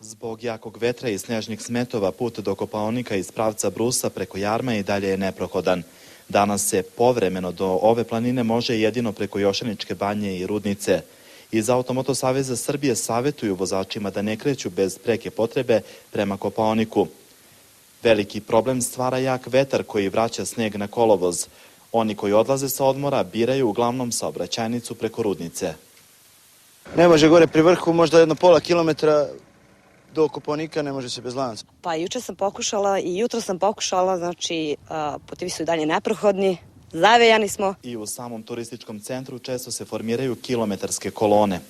Zbog jakog vetra i snežnih smetova put do Kopaonika iz pravca Brusa preko Jarma i dalje je neprohodan. Danas se povremeno do ove planine može jedino preko Jošaničke banje i Rudnice. Iz Automoto saveza Srbije savetuju vozačima da ne kreću bez preke potrebe prema Kopaoniku. Veliki problem stvara jak vetar koji vraća sneg na kolovoz. Oni koji odlaze sa odmora biraju uglavnom saobraćajnicu preko Rudnice. Ne može gore pri vrhu, možda jedno pola kilometra do Kopaonika, ne može se bez lanaca. Pa juče sam pokušala i jutro sam pokušala, znači putevi su i dalje neprohodni, zavejani smo. I u samom turističkom centru često se formiraju kilometarske kolone.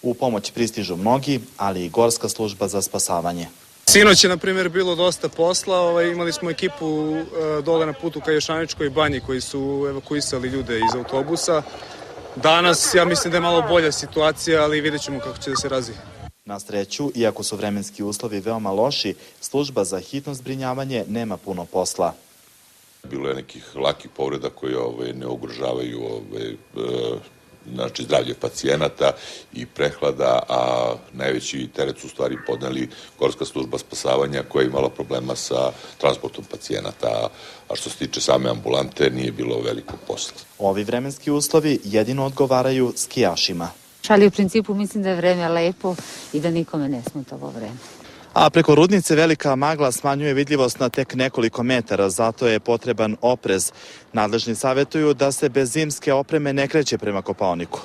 U pomoć pristižu mnogi, ali i Gorska služba za spasavanje. Sinoć je, na primjer, bilo dosta posla. Imali smo ekipu dole na putu ka Jošaničkoj banji koji su evakuisali ljude iz autobusa. Danas, ja mislim da je malo bolja situacija, ali vidjet ćemo kako će da se razvije. Na sreću, iako su vremenski uslovi veoma loši, služba za hitno zbrinjavanje nema puno posla. Bilo je nekih lakih povreda koje ne ugrožavaju zdravlje pacijenata i prehlada, a najveći teret su u stvari podneli Gorska služba spasavanja koja je imala problema sa transportom pacijenata, a što se tiče same ambulante nije bilo velikog posla. Ovi vremenski uslovi jedino odgovaraju skijašima. Ali u principu mislim da je vreme lepo i da nikome ne smeta ovo vreme. A preko Rudnice velika magla smanjuje vidljivost na tek nekoliko metara, zato je potreban oprez. Nadležni savetuju da se bez zimske opreme ne kreće prema Kopaoniku.